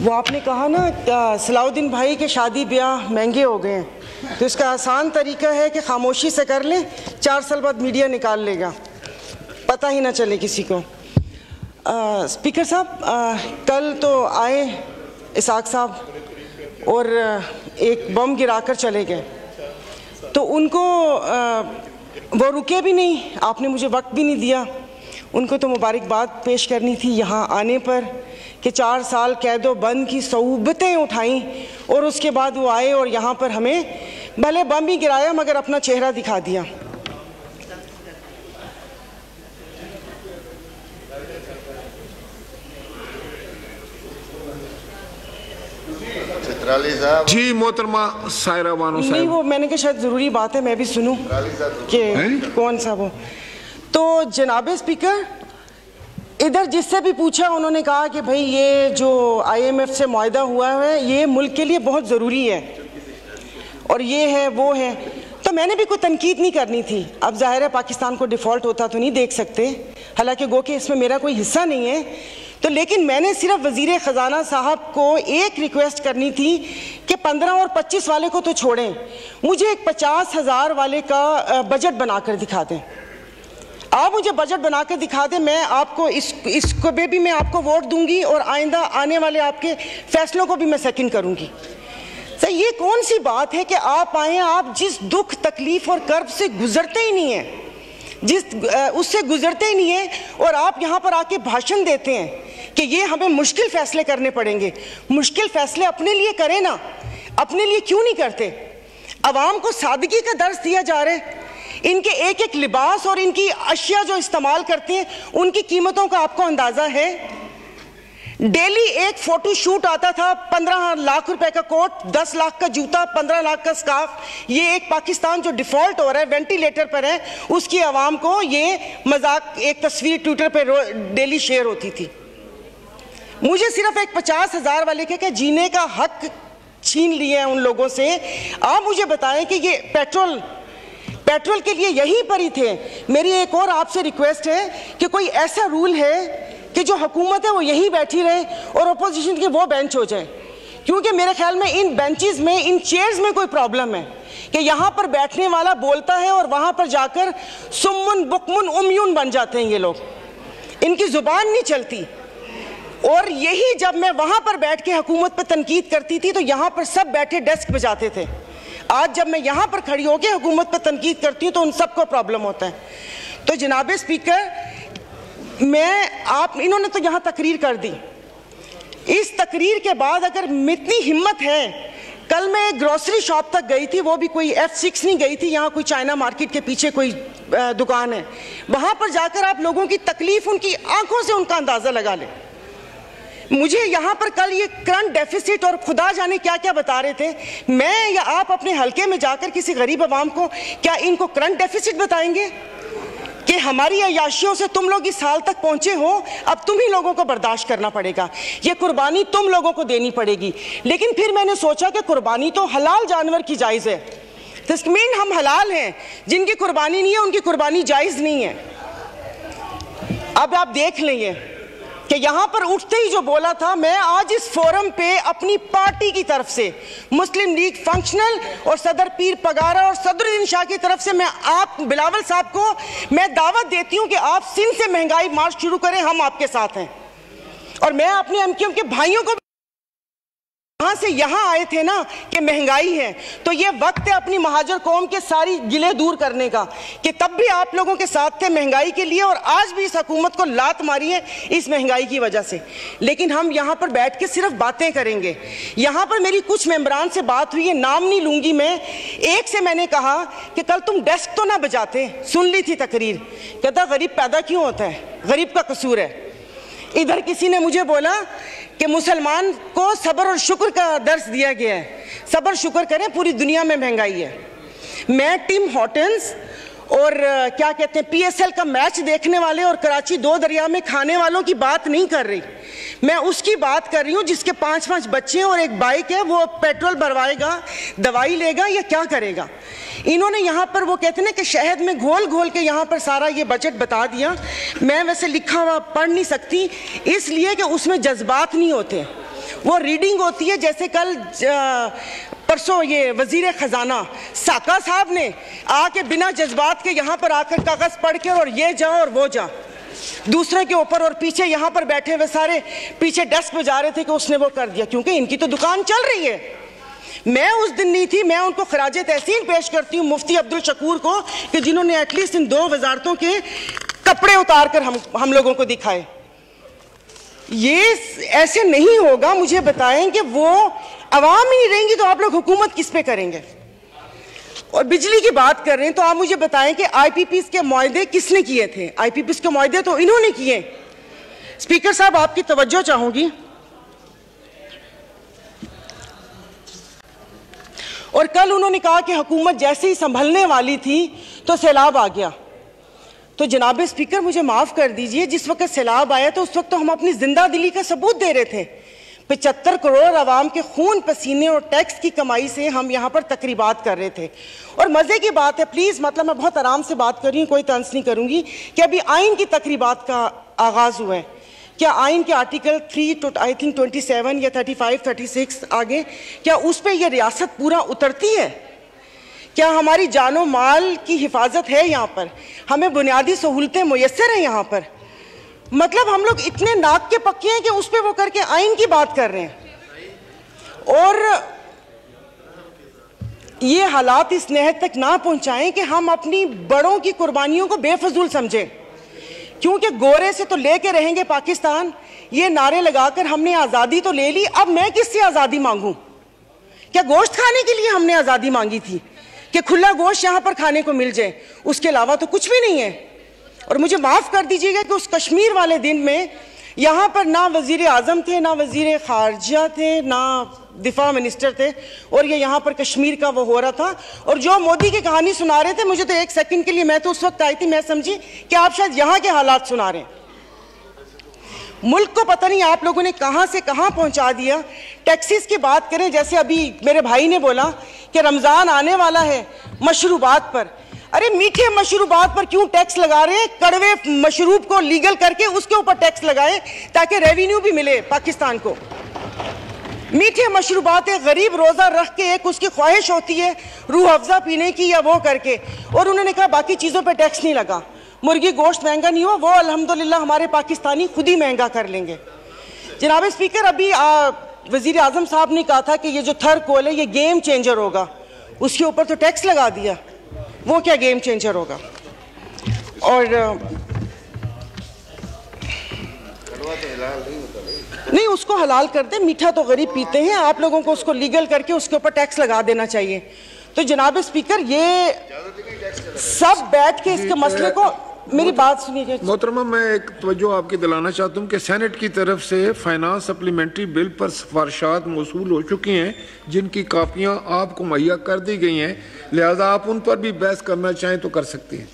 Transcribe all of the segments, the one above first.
वो आपने कहा ना सलाउद्दीन भाई के शादी ब्याह महंगे हो गए हैं, तो इसका आसान तरीका है कि खामोशी से कर लें, 4 साल बाद मीडिया निकाल लेगा, पता ही ना चले किसी को। स्पीकर साहब, कल तो आए इसाक साहब और एक बम गिराकर चले गए, तो उनको वो रुके भी नहीं, आपने मुझे वक्त भी नहीं दिया। उनको तो मुबारकबाद पेश करनी थी यहाँ आने पर कि 4 साल कैदो बंद की सऊबतें उठाईं और उसके बाद वो आए और यहाँ पर हमें भले बम ही गिराया मगर अपना चेहरा दिखा दिया। जी मोहतरमा सायरा बानो साहब। नहीं, वो मैंने कहा शायद ज़रूरी बात है मैं भी सुनूं कि कौन सा वो। तो जनाब स्पीकर, इधर जिससे भी पूछा उन्होंने कहा कि भाई ये जो IMF से मुआहदा हुआ है ये मुल्क के लिए बहुत ज़रूरी है और ये है वो है, तो मैंने भी कोई तनकीद नहीं करनी थी। अब जाहिर है पाकिस्तान को डिफ़ॉल्ट होता तो नहीं देख सकते, हालांकि गो कि इसमें मेरा कोई हिस्सा नहीं है, तो लेकिन मैंने सिर्फ वज़ीर ख़जाना साहब को एक रिक्वेस्ट करनी थी कि 15 और 25 वाले को तो छोड़ें, मुझे एक 50,000 वाले का बजट बनाकर दिखा दें। आप मुझे बजट बनाकर दिखा दें, मैं आपको इसको भी मैं आपको वोट दूंगी और आइंदा आने वाले आपके फैसलों को भी मैं सेकंड करूंगी। सर, ये कौन सी बात है कि आप आए, आप जिस दुख तकलीफ और कर्ब से गुजरते ही नहीं हैं, उससे गुजरते ही नहीं हैं, और आप यहाँ पर आके भाषण देते हैं कि ये हमें मुश्किल फैसले करने पड़ेंगे। मुश्किल फैसले अपने लिए करें ना, अपने लिए क्यों नहीं करते? अवाम को सादगी का दर्स दिया जा रहा है, इनके एक एक लिबास और इनकी अशिया जो इस्तेमाल करते हैं उनकी कीमतों का आपको अंदाज़ा है? डेली एक फ़ोटो शूट आता था, 15 लाख रुपए का कोट, 10 लाख का जूता, 15 लाख का स्कार्फ। ये एक पाकिस्तान जो डिफ़ॉल्ट हो रहा है, वेंटिलेटर पर है, उसकी आवाम को ये मजाक, एक तस्वीर ट्विटर पर डेली शेयर होती थी। मुझे सिर्फ एक 50,000 वाले के जीने का हक छीन लिए हैं उन लोगों से। आप मुझे बताएं कि ये पेट्रोल के लिए यहीं पर ही थे। मेरी एक और आपसे रिक्वेस्ट है कि कोई ऐसा रूल है कि जो हुकूमत है वो यहीं बैठी रहे और अपोजिशन के वो बेंच हो जाए, क्योंकि मेरे ख्याल में इन बेंचेस में, इन चेयर्स में कोई प्रॉब्लम है कि यहाँ पर बैठने वाला बोलता है और वहाँ पर जाकर सुम्मुन बुकमुन उम्यून बन जाते हैं ये लोग, इनकी ज़ुबान नहीं चलती। और यही जब मैं वहाँ पर बैठ के हुकूमत पर तनकीद करती थी तो यहाँ पर सब बैठे डेस्क बजाते थे। आज जब मैं यहाँ पर खड़ी होकर हुकूमत पर तनकीद करती हूँ तो उन सबको प्रॉब्लम होता है। तो जनाब स्पीकर, इन्होंने तो यहाँ तकरीर कर दी, इस तकरीर के बाद अगर इतनी हिम्मत है, कल मैं एक ग्रोसरी शॉप तक गई थी, वो भी कोई F6 नहीं गई थी, यहाँ कोई चाइना मार्केट के पीछे कोई दुकान है, वहाँ पर जाकर आप लोगों की तकलीफ, उनकी आंखों से उनका अंदाज़ा लगा लें। मुझे यहाँ पर कल ये करंट डेफिसिट और खुदा जाने क्या क्या बता रहे थे, मैं या आप अपने हलके में जाकर किसी गरीब आवाम को क्या इनको करंट डेफिसिट बताएंगे कि हमारी अयाशियों से तुम लोग इस साल तक पहुंचे हो, अब तुम ही लोगों को बर्दाश्त करना पड़ेगा, ये कुर्बानी तुम लोगों को देनी पड़ेगी। लेकिन फिर मैंने सोचा कि कुर्बानी तो हलाल जानवर की जायज़ है, तस्मीन हम हलाल हैं, जिनकी कुर्बानी नहीं है उनकी कुर्बानी जायज़ नहीं है। अब आप देख लेंगे कि यहाँ पर उठते ही जो बोला था, मैं आज इस फोरम पे अपनी पार्टी की तरफ से, मुस्लिम लीग फंक्शनल और सदर पीर पगारा और सदरुद्दीन शाह की तरफ से मैं आप बिलावल साहब को मैं दावत देती हूँ कि आप सिंध से महंगाई मार्च शुरू करें, हम आपके साथ हैं। और मैं अपने MQM के भाइयों को यहाँ से यहाँ आए थे ना कि महंगाई है, तो ये वक्त है अपनी महाजर कौम के सारी गिले दूर करने का कि तब भी आप लोगों के साथ थे महंगाई के लिए और आज भी इस हुकूमत को लात मारी है इस महंगाई की वजह से। लेकिन हम यहाँ पर बैठ के सिर्फ बातें करेंगे। यहाँ पर मेरी कुछ मेंबरान से बात हुई है, नाम नहीं लूंगी मैं। एक से मैंने कहा कि कल तुम डेस्क तो ना बजाते, सुन ली थी तकरीर, कहता गरीब पैदा क्यों होता है, गरीब का कसूर है। इधर किसी ने मुझे बोला कि मुसलमान को सब्र और शुक्र का दर्स दिया गया है, सब्र शुक्र करें, पूरी दुनिया में महंगाई है। मैं टिम हॉटन्स और क्या कहते हैं PSL का मैच देखने वाले और कराची 2 दरिया में खाने वालों की बात नहीं कर रही, मैं उसकी बात कर रही हूँ जिसके 5-5 बच्चे हैं और एक बाइक है, वो पेट्रोल भरवाएगा, दवाई लेगा या क्या करेगा। इन्होंने यहाँ पर वो कहते हैं ना कि शहद में घोल घोल के यहाँ पर सारा ये बजट बता दिया। मैं वैसे लिखा हुआ पढ़ नहीं सकती इसलिए कि उसमें जज्बात नहीं होते, वो रीडिंग होती है जैसे कल परसों ये वजीर खजाना साका साहब ने आके बिना जज्बात के यहाँ पर आकर कागज पढ़ के और ये जा और वो जा दूसरे के ऊपर, और पीछे यहाँ पर बैठे हुए सारे पीछे डेस्क पे जा रहे थे कि उसने वो कर दिया, क्योंकि इनकी तो दुकान चल रही है। मैं उस दिन नहीं थी, मैं उनको खराजे तहसीन पेश करती हूँ मुफ्ती अब्दुल शकूर को कि जिन्होंने एटलीस्ट इन 2 वजारतों के कपड़े उतार कर हम लोगों को दिखाए। ये ऐसे नहीं होगा। मुझे बताएं कि वो अवाम ही नहीं रहेंगी तो आप लोग हुकूमत किस पे करेंगे? और बिजली की बात कर रहे हैं तो आप मुझे बताएं कि आईपीपीस के मुआहदे किसने किए थे? आईपीपीस के मुआहदे तो इन्होंने किए। स्पीकर साहब आपकी तवज्जो चाहूंगी। और कल उन्होंने कहा कि हुकूमत जैसे ही संभलने वाली थी तो सैलाब आ गया। तो जनाब स्पीकर मुझे माफ कर दीजिए, जिस वक्त सैलाब आया तो उस वक्त तो हम अपनी जिंदा दिली का सबूत दे रहे थे। 75 करोड़ आवाम के खून पसीने और टैक्स की कमाई से हम यहाँ पर तकरीबात कर रहे थे। और मजे की बात है, प्लीज मतलब मैं बहुत आराम से बात कर रही हूँ, कोई तंज नहीं करूंगी, कि अभी आइन की तकरीबात का आगाज हुआ है। क्या आइन के आर्टिकल 3 आई थिंक 27 या 35 36 आगे, क्या उस पर यह रियासत पूरा उतरती है? क्या हमारी जानो माल की हिफाजत है यहाँ पर? हमें बुनियादी सहूलतें मुयस्सर हैं यहाँ पर? मतलब हम लोग इतने नाक के पक्के हैं कि उस पर वो करके आइन की बात कर रहे हैं। और ये हालात इस नहद तक ना पहुंचाएं कि हम अपनी बड़ों की कुर्बानियों को बेफजूल समझें, क्योंकि गोरे से तो लेके रहेंगे पाकिस्तान, ये नारे लगाकर हमने आज़ादी तो ले ली, अब मैं किससे आज़ादी मांगूं? क्या गोश्त खाने के लिए हमने आज़ादी मांगी थी कि खुला गोश्त यहाँ पर खाने को मिल जाए? उसके अलावा तो कुछ भी नहीं है। और मुझे माफ़ कर दीजिएगा कि उस कश्मीर वाले दिन में यहाँ पर ना वज़ीर आज़म थे, ना वज़ीर ख़ारजा थे, ना दिफा मिनिस्टर थे, और ये यहाँ पर कश्मीर का वो हो रहा था। और जो मोदी की कहानी सुना रहे थे, मुझे तो एक सेकंड के लिए, मैं तो उस वक्त आई थी, मैं समझी कि आप शायद यहाँ के हालात सुना रहे हैं। मुल्क को पता नहीं आप लोगों ने कहाँ से कहाँ पहुँचा दिया। टैक्सीज की बात करें, जैसे अभी मेरे भाई ने बोला कि रमज़ान आने वाला है, मशरूबात पर, अरे मीठे मशरूबात पर क्यों टैक्स लगा रहे हैं? कड़वे मशरूब को लीगल करके उसके ऊपर टैक्स लगाएं ताकि रेवेन्यू भी मिले पाकिस्तान को। मीठे मशरूबात है, गरीब रोज़ा रख के एक उसकी ख्वाहिश होती है रूह अफ़ज़ा पीने की या वो करके, और उन्होंने कहा बाकी चीज़ों पे टैक्स नहीं लगा। मुर्गी गोश्त महंगा नहीं हुआ, वो अल्हम्दुलिल्लाह हमारे पाकिस्तानी खुद ही महंगा कर लेंगे। जनाब स्पीकर, अभी वज़ीर आज़म साहब ने कहा था कि ये जो थर कोल है ये गेम चेंजर होगा, उसके ऊपर तो टैक्स लगा दिया, वो क्या गेम चेंजर होगा? और नहीं, उसको हलाल कर दे, मीठा तो गरीब पीते हैं, आप लोगों को उसको लीगल करके उसके ऊपर टैक्स लगा देना चाहिए। तो जनाब स्पीकर, ये सब बैठ के इसके मसले को, मेरी बात सुनिए मोहतरमा, मैं एक तवज्जो आपकी दिलाना चाहता हूँ कि सेनेट की तरफ से फाइनेंस सप्लीमेंट्री बिल पर सिफारिशात मौसूल हो चुकी हैं, जिनकी कापियाँ आपको मुहैया कर दी गई हैं, लिहाजा आप उन पर भी बहस करना चाहें तो कर सकती हैं।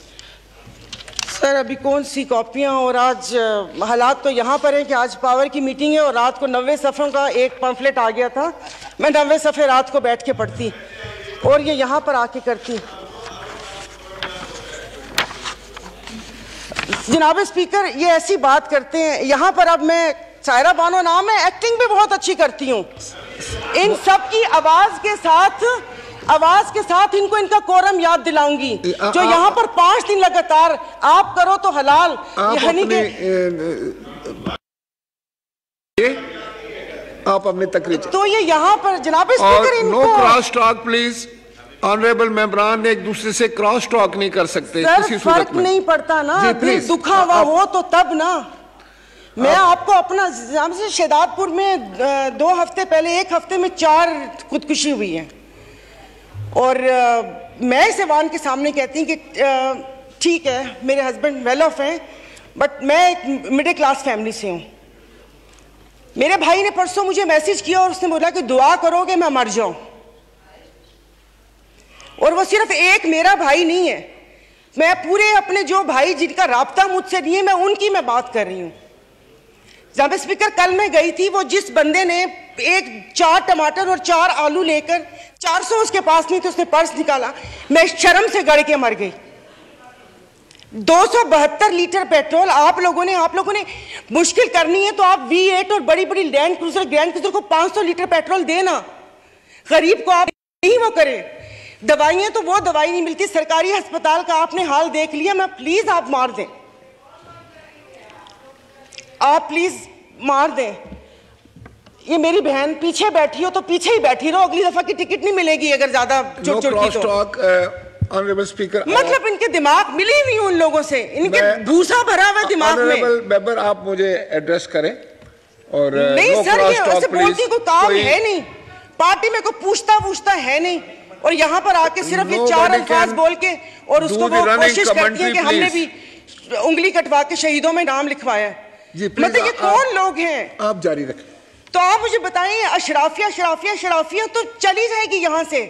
सर, अभी कौन सी कॉपियाँ? और आज हालात तो यहाँ पर है कि आज पावर की मीटिंग है और रात को 90 सफ़ों का एक पम्फलेट आ गया था, मैं 90 सफ़े रात को बैठ के पढ़ती और ये यहाँ पर आके करती। जनाब स्पीकर, ये ऐसी बात करते हैं यहाँ पर। अब मैं, सायरा बानो नाम है, एक्टिंग भी बहुत अच्छी करती हूँ। इन सब की आवाज़ के साथ इनको इनका कोरम याद दिलाऊंगी। जो यहाँ पर 5 दिन लगातार आप करो तो हलाल, आप अपने तकरीर, तो ये यहाँ पर जनाब स्पीकर, इनको no cross talk please. Honourable मेंबरान एक दूसरे से क्रॉस टॉक नहीं कर सकते। सर, फर्क नहीं पड़ता ना, दिल दुखा हुआ हो तो तब ना। मैं आपको अपना से शेदादपुर में 2 हफ्ते पहले, 1 हफ्ते में 4 खुदकुशी हुई है, और मैं इस ऐवान के सामने कहती हूँ कि ठीक है मेरे हस्बैंड वेल ऑफ हैं, बट मैं एक मिडिल क्लास फैमिली से हूँ। मेरे भाई ने परसों मुझे मैसेज किया और उसने बोला कि दुआ करोगे मैं मर जाऊं। और वो सिर्फ एक मेरा भाई नहीं है, मैं पूरे अपने जो भाई जिनका राब्ता मुझसे नहीं है, मैं उनकी मैं बात कर रही हूँ। जनाब स्पीकर, कल मैं गई थी, वो जिस बंदे ने 4 टमाटर और 4 आलू लेकर 400 उसके पास नहीं थे, उसने पर्स निकाला, मैं शर्म से गड़ के मर गई। 272 लीटर पेट्रोल आप लोगों ने मुश्किल करनी है तो आप V8 और बड़ी बड़ी लैंड क्रूजर, ग्रैंड क्रूजर को 500 लीटर पेट्रोल देना, गरीब को आप नहीं वो करें। दवाइयां तो वो दवाई नहीं मिलती, सरकारी अस्पताल का आपने हाल देख लिया। मैं प्लीज आप मार दें, आप प्लीज मार दें। ये मेरी बहन पीछे बैठी हो तो पीछे ही बैठी रहो, अगली दफा की टिकट नहीं मिलेगी अगर ज्यादा चोट की तो। ऑनरेबल स्पीकर, मतलब इनके दिमाग मिली नहीं उन लोगों से, इनके भूसा भरा हुआ दिमाग में। मेंबर आप मुझे एड्रेस करें और नहीं सर, ये ऐसे बोलती कोई काम है नहीं, पार्टी में कोई पूछता है नहीं, और यहाँ पर आके सिर्फ ये 4 अल्फाज बोल के और उसको वो कोशिश करती है कि हमने भी उंगली कटवा के शहीदों में नाम लिखवाया है। मतलब ये कौन लोग हैं? आप जारी रखें। तो आप मुझे बताइए, अशराफिया तो चली जाएगी यहाँ से,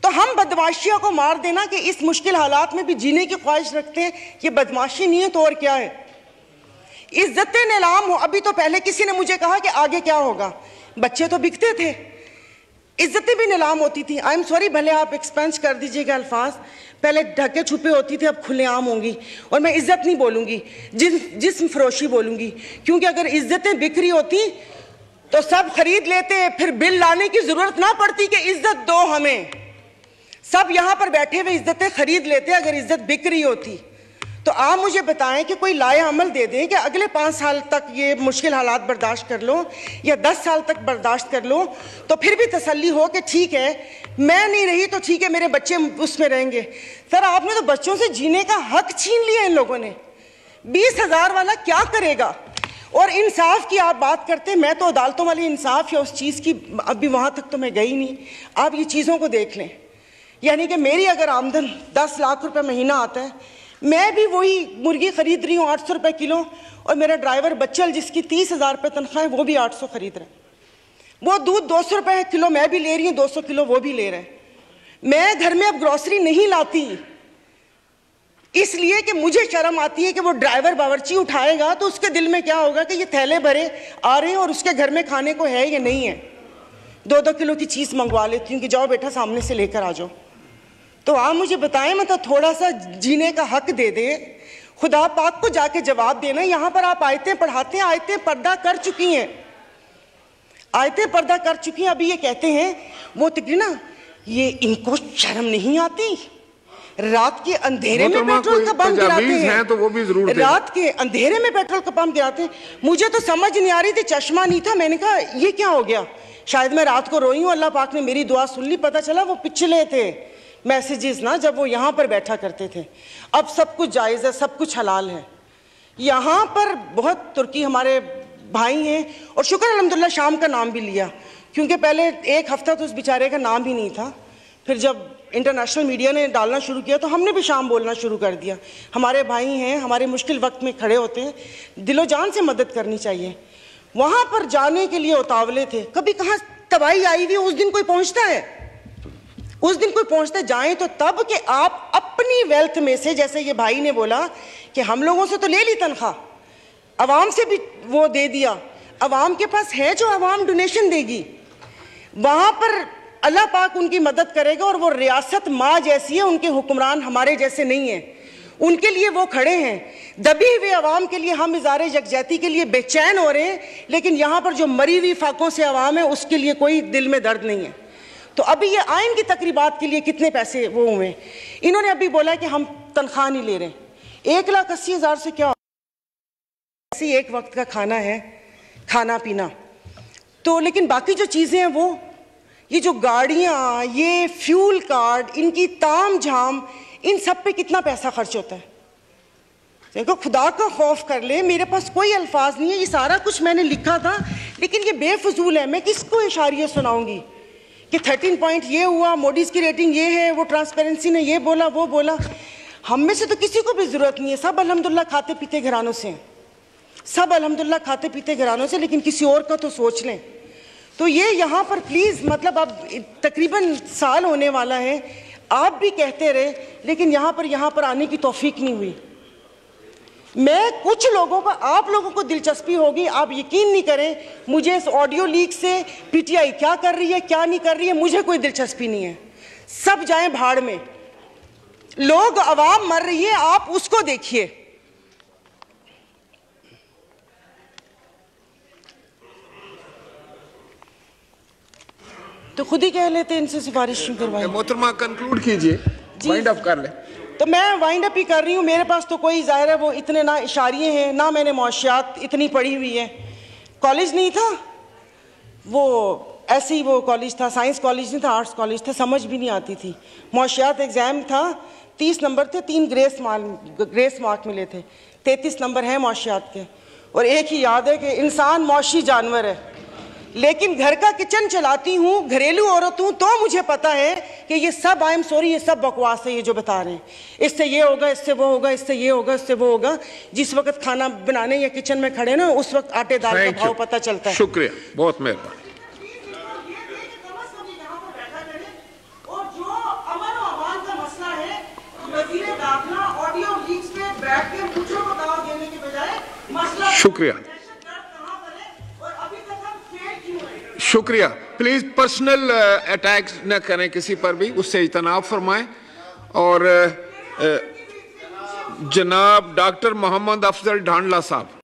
तो हम बदमाशियों को मार देना कि इस मुश्किल हालात में भी जीने की ख्वाहिश रखते हैं, ये बदमाशी नहीं है तो और क्या है? इज्जतें नीलाम हो। अभी तो पहले किसी ने मुझे कहा कि आगे क्या होगा, बच्चे तो बिकते थे, इज्जतें भी नीलाम होती थी। आई एम सॉरी, भले आप एक्सपेंस कर दीजिएगा अल्फाज, पहले ढके छुपे होती थी, अब खुलेआम होंगी। और मैं इज्जत नहीं बोलूंगी, जिस्म फरोशी बोलूंगी, क्योंकि अगर इज्जतें बिक रही होती तो सब खरीद लेते, फिर बिल लाने की जरूरत ना पड़ती कि इज्जत दो हमें, सब यहां पर बैठे हुए इज्जतें खरीद लेते अगर इज्जत बिक रही होती। तो आप मुझे बताएं कि कोई लाया अमल दे दें कि अगले 5 साल तक ये मुश्किल हालात बर्दाश्त कर लो या 10 साल तक बर्दाश्त कर लो, तो फिर भी तसल्ली हो कि ठीक है मैं नहीं रही तो ठीक है मेरे बच्चे उसमें रहेंगे। सर आपने तो बच्चों से जीने का हक छीन लिया इन लोगों ने। 20,000 वाला क्या करेगा? और इंसाफ की आप बात करते हैं, मैं तो अदालतों वाली इंसाफ या उस चीज़ की अभी वहाँ तक तो मैं गई नहीं। आप ये चीज़ों को देख लें, यानी कि मेरी अगर आमदन 10 लाख रुपए महीना आता है, मैं भी वही मुर्गी खरीद रही हूँ 800 रुपये किलो, और मेरा ड्राइवर बच्चल जिसकी 30,000 रुपये तनख्वाह है वो भी 800 खरीद रहे हैं। वो दूध 200 रुपये किलो मैं भी ले रही हूँ, 200 किलो वो भी ले रहे हैं। मैं घर में अब ग्रॉसरी नहीं लाती इसलिए कि मुझे शर्म आती है कि वो ड्राइवर बावर्ची उठाएगा तो उसके दिल में क्या होगा कि ये थैले भरे आ रहे हैं और उसके घर में खाने को है या नहीं है। 2-2 किलो की चीज़ मंगवा लेती हूँ कि जाओ बेटा सामने से लेकर आ जाओ। तो आप मुझे बताएं, मतलब थोड़ा सा जीने का हक दे दे, खुदा पाक को जाके जवाब देना। यहाँ पर आप आयतें पढ़ाते हैं, आयतें पर्दा कर चुकी हैं, आयतें पर्दा कर चुकी हैं। अभी ये कहते हैं वो तकरीना, ये इनको शर्म नहीं आती, रात के अंधेरे में पेट्रोल का पंप गिराते हैं, तो वो भी जरूर रात के अंधेरे में पेट्रोल का पंप गिराते हैं। मुझे तो समझ नहीं आ रही थी, चश्मा नहीं था, मैंने कहा ये क्या हो गया, शायद मैं रात को रोई हूँ, अल्लाह पाक ने मेरी दुआ सुन ली। पता चला वो पिछले थे मैसेजेस ना, जब वो यहाँ पर बैठा करते थे। अब सब कुछ जायज़ है, सब कुछ हलाल है। यहाँ पर बहुत तुर्की हमारे भाई हैं, और शुक्र अल्हम्दुलिल्लाह शाम का नाम भी लिया, क्योंकि पहले 1 हफ्ता तो उस बेचारे का नाम ही नहीं था। फिर जब इंटरनेशनल मीडिया ने डालना शुरू किया तो हमने भी शाम बोलना शुरू कर दिया। हमारे भाई हैं, हमारे मुश्किल वक्त में खड़े होते हैं, दिलो जान से मदद करनी चाहिए। वहाँ पर जाने के लिए उतावले थे, कभी कहाँ तबाही आई हुई, उस दिन कोई पहुँचता है, उस दिन कोई पहुँचते जाएं तो तब कि आप अपनी वेल्थ में से, जैसे ये भाई ने बोला कि हम लोगों से तो ले ली तनख्वाह, अवाम से भी वो दे दिया, अवाम के पास है जो अवाम डोनेशन देगी, वहाँ पर अल्लाह पाक उनकी मदद करेगा। और वो रियासत माँ जैसी है, उनके हुक्मरान हमारे जैसे नहीं हैं, उनके लिए वो खड़े हैं। दबी हुई अवाम के लिए हम इज़ारे यकजहती के लिए बेचैन हो रहे हैं, लेकिन यहाँ पर जो मरी हुई फाकों से अवाम है उसके लिए कोई दिल में दर्द नहीं है। तो अभी ये आइन की तकरीबात के लिए कितने पैसे वो हुए, इन्होंने अभी बोला कि हम तनख्वाह नहीं ले रहे। 1,80,000 से क्या, ऐसे एक वक्त का खाना है, खाना पीना तो, लेकिन बाकी जो चीज़ें हैं वो, ये जो गाड़ियाँ, ये फ्यूल कार्ड, इनकी ताम झाम, इन सब पे कितना पैसा खर्च होता है। देखो खुदा का खौफ कर ले, मेरे पास कोई अल्फाज नहीं है, ये सारा कुछ मैंने लिखा था लेकिन ये बेफजूल है। मैं किसको इशारिया सुनाऊंगी कि 13 पॉइंट ये हुआ, मोडीज की रेटिंग ये है, वो ट्रांसपेरेंसी ने ये बोला वो बोला। हम में से तो किसी को भी ज़रूरत नहीं है, सब अल्हम्दुलिल्लाह खाते पीते घरानों से हैं, सब अल्हम्दुलिल्लाह खाते पीते घरानों से, लेकिन किसी और का तो सोच लें। तो ये यहाँ पर प्लीज़, मतलब अब तकरीबन साल होने वाला है, आप भी कहते रहे, लेकिन यहाँ पर आने की तौफीक नहीं हुई। मैं कुछ लोगों का, आप लोगों को दिलचस्पी होगी, आप यकीन नहीं करें, मुझे इस ऑडियो लीक से पीटीआई क्या कर रही है क्या नहीं कर रही है मुझे कोई दिलचस्पी नहीं है, सब जाएं भाड़ में। लोग, आवाम मर रही है, आप उसको देखिए। तो खुद ही कह लेते इनसे सिफारिश क्यों करवाएं। मोहतरमा कंक्लूड कीजिए, वाइंड अप कर ले। तो मैं वाइंड अप ही कर रही हूँ। मेरे पास तो कोई ज़ाहिर है वो इतने ना इशारिये हैं, ना मैंने मौशियात इतनी पढ़ी हुई है। कॉलेज नहीं था वो, ऐसे ही वो कॉलेज था, साइंस कॉलेज नहीं था, आर्ट्स कॉलेज था, समझ भी नहीं आती थी। मौशियात एग्ज़ाम था, 30 नंबर थे, 3 ग्रेस मार्क मिले थे, 33 नंबर हैं मौशियात के। और एक ही याद है कि इंसान मौशी जानवर है, लेकिन घर का किचन चलाती हूँ, घरेलू औरत हूँ, तो मुझे पता है कि ये सब, आई एम सॉरी, ये सब बकवास है ये जो बता रहे हैं। इससे ये होगा, इससे वो होगा, इससे ये होगा, इससे वो होगा। जिस वक्त खाना बनाने या किचन में खड़े ना, उस वक्त आटे दाल का भाव पता चलता है। शुक्रिया, बहुत मेहरबानी। और जो अमन और अमान का मसला है, वज़ीर दाखिला ऑडियो लीक्स पे बैठ के मुझे बताओ देने के बजाय मसला, शुक्रिया शुक्रिया। प्लीज पर्सनल अटैक्स न करें किसी पर भी, उससे इजतनाब फरमाएं। और जनाब डॉक्टर मोहम्मद अफजल ढांडला साहब।